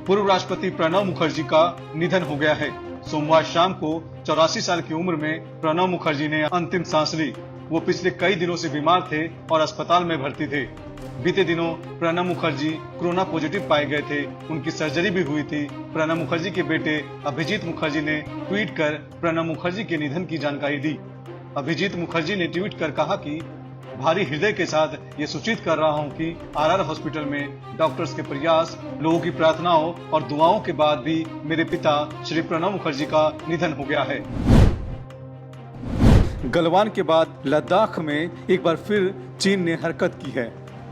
पूर्व राष्ट्रपति प्रणब मुखर्जी का निधन हो गया है। सोमवार शाम को 84 साल की उम्र में प्रणब मुखर्जी ने अंतिम सांस ली। वो पिछले कई दिनों से बीमार थे और अस्पताल में भर्ती थे। बीते दिनों प्रणब मुखर्जी कोरोना पॉजिटिव पाए गए थे। उनकी सर्जरी भी हुई थी। प्रणब मुखर्जी के बेटे अभिजीत मुखर्जी ने ट्वीट कर प्रणब मुखर्जी के निधन की जानकारी दी। अभिजीत मुखर्जी ने ट्वीट कर कहा कि भारी हृदय के साथ ये सूचित कर रहा हूं कि आरआर हॉस्पिटल में डॉक्टर्स के प्रयास, लोगों की प्रार्थनाओं और दुआओं के बाद भी मेरे पिता श्री प्रणब मुखर्जी का निधन हो गया है। गलवान के बाद लद्दाख में एक बार फिर चीन ने हरकत की है।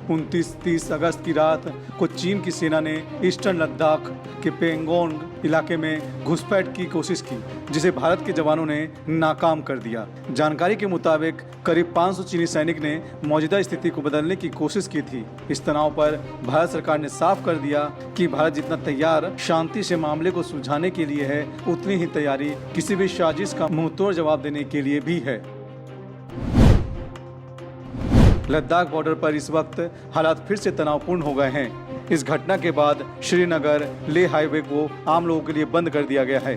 29-30 अगस्त की रात को चीन की सेना ने ईस्टर्न लद्दाख के पेंगोंग इलाके में घुसपैठ की कोशिश की, जिसे भारत के जवानों ने नाकाम कर दिया। जानकारी के मुताबिक करीब 500 चीनी सैनिक ने मौजूदा स्थिति को बदलने की कोशिश की थी। इस तनाव पर भारत सरकार ने साफ कर दिया कि भारत जितना तैयार शांति से मामले को सुलझाने के लिए है, उतनी ही तैयारी किसी भी साजिश का मुंहतोड़ जवाब देने के लिए भी है। लद्दाख बॉर्डर पर इस वक्त हालात फिर से तनावपूर्ण हो गए हैं। इस घटना के बाद श्रीनगर लेह हाईवे को आम लोगों के लिए बंद कर दिया गया है।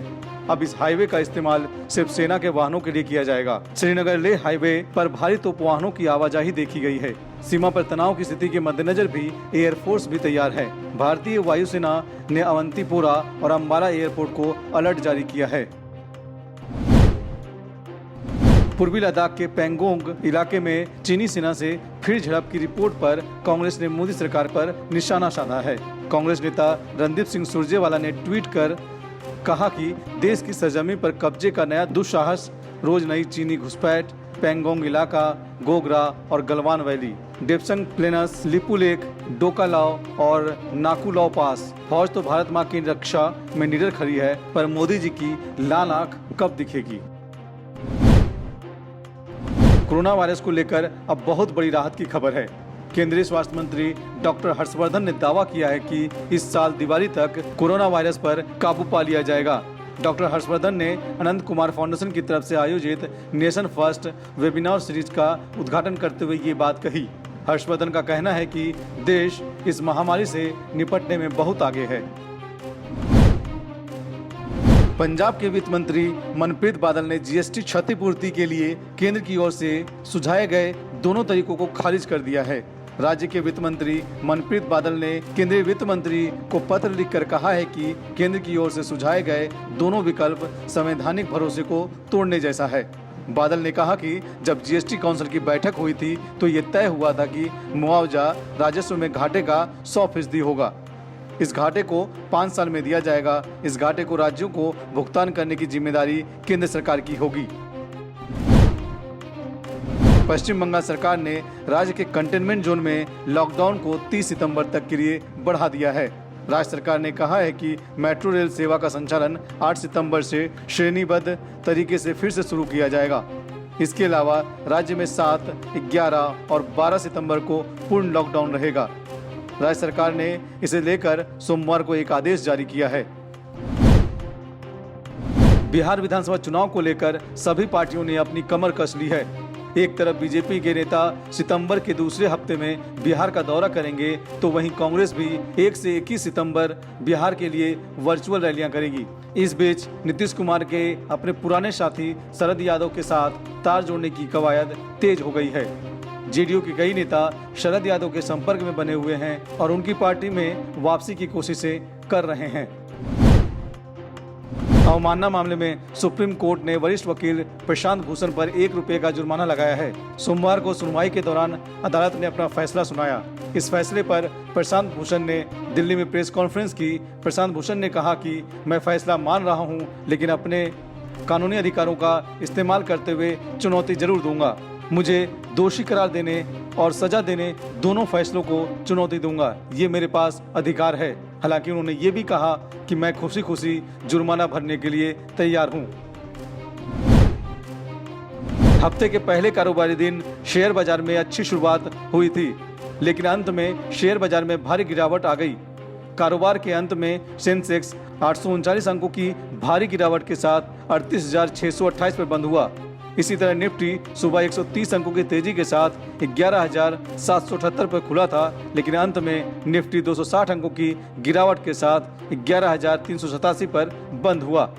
अब इस हाईवे का इस्तेमाल सिर्फ सेना के वाहनों के लिए किया जाएगा। श्रीनगर लेह हाईवे पर भारी तोप वाहनों की आवाजाही देखी गई है। सीमा पर तनाव की स्थिति के मद्देनजर भी एयरफोर्स भी तैयार है। भारतीय वायुसेना ने अवंतीपोरा और अम्बाला एयरपोर्ट को अलर्ट जारी किया है। पूर्वी लद्दाख के पेंगोंग इलाके में चीनी सेना से फिर झड़प की रिपोर्ट पर कांग्रेस ने मोदी सरकार पर निशाना साधा है। कांग्रेस नेता रणदीप सिंह सुरजेवाला ने ट्वीट कर कहा कि देश की सरजमीन पर कब्जे का नया दुस्साहस, रोज नई चीनी घुसपैठ, पेंगोंग इलाका, गोगरा और गलवान वैली, डेप्संग प्लेनस, लिपुलेक, डोकालाओ और नाकुलाओ पास। फौज तो भारत माँ की रक्षा में निडर खड़ी है, पर मोदी जी की लाल आंख कब दिखेगी। कोरोना वायरस को लेकर अब बहुत बड़ी राहत की खबर है। केंद्रीय स्वास्थ्य मंत्री डॉक्टर हर्षवर्धन ने दावा किया है कि इस साल दिवाली तक कोरोना वायरस पर काबू पा लिया जाएगा। डॉक्टर हर्षवर्धन ने अनंत कुमार फाउंडेशन की तरफ से आयोजित नेशन फर्स्ट वेबिनार सीरीज का उद्घाटन करते हुए ये बात कही। हर्षवर्धन का कहना है कि देश इस महामारी से निपटने में बहुत आगे है। पंजाब के वित्त मंत्री मनप्रीत बादल ने जीएसटी क्षतिपूर्ति के लिए केंद्र की ओर से सुझाए गए दोनों तरीकों को खारिज कर दिया है। राज्य के वित्त मंत्री मनप्रीत बादल ने केंद्रीय वित्त मंत्री को पत्र लिखकर कहा है कि केंद्र की ओर से सुझाए गए दोनों विकल्प संवैधानिक भरोसे को तोड़ने जैसा है। बादल ने कहा कि जब जीएसटी काउंसिल की बैठक हुई थी तो ये तय हुआ था कि मुआवजा राजस्व में घाटे का 100% होगा। इस घाटे को 5 साल में दिया जाएगा। इस घाटे को राज्यों को भुगतान करने की जिम्मेदारी केंद्र सरकार की होगी। पश्चिम बंगाल सरकार ने राज्य के कंटेनमेंट जोन में लॉकडाउन को 30 सितंबर तक के लिए बढ़ा दिया है। राज्य सरकार ने कहा है कि मेट्रो रेल सेवा का संचालन 8 सितंबर से श्रेणीबद्ध तरीके से फिर से शुरू किया जाएगा। इसके अलावा राज्य में 7, 11 और 12 सितंबर को पूर्ण लॉकडाउन रहेगा। राज्य सरकार ने इसे लेकर सोमवार को एक आदेश जारी किया है। बिहार विधानसभा चुनाव को लेकर सभी पार्टियों ने अपनी कमर कस ली है। एक तरफ बीजेपी के नेता सितंबर के दूसरे हफ्ते में बिहार का दौरा करेंगे, तो वहीं कांग्रेस भी 1 से 21 सितंबर बिहार के लिए वर्चुअल रैलियां करेगी। इस बीच नीतीश कुमार के अपने पुराने साथी शरद यादव के साथ तार जोड़ने की कवायद तेज हो गई है। जेडीयू के कई नेता शरद यादव के संपर्क में बने हुए हैं और उनकी पार्टी में वापसी की कोशिशें कर रहे हैं। अवमानना मामले में सुप्रीम कोर्ट ने वरिष्ठ वकील प्रशांत भूषण पर ₹1 का जुर्माना लगाया है। सोमवार को सुनवाई के दौरान अदालत ने अपना फैसला सुनाया। इस फैसले पर प्रशांत भूषण ने दिल्ली में प्रेस कॉन्फ्रेंस की। प्रशांत भूषण ने कहा कि मैं फैसला मान रहा हूं, लेकिन अपने कानूनी अधिकारों का इस्तेमाल करते हुए चुनौती जरूर दूंगा। मुझे दोषी करार देने और सजा देने दोनों फैसलों को चुनौती दूंगा। ये मेरे पास अधिकार है। हालांकि उन्होंने ये भी कहा कि मैं खुशी खुशी जुर्माना भरने के लिए तैयार हूं। हफ्ते के पहले कारोबारी दिन शेयर बाजार में अच्छी शुरुआत हुई थी, लेकिन अंत में शेयर बाजार में भारी गिरावट आ गई। कारोबार के अंत में सेंसेक्स 839 अंकों की भारी गिरावट के साथ 38,628 पर बंद हुआ। इसी तरह निफ्टी सुबह 130 अंकों की तेजी के साथ 11,778 पर खुला था, लेकिन अंत में निफ्टी 260 अंकों की गिरावट के साथ 11,387 पर बंद हुआ।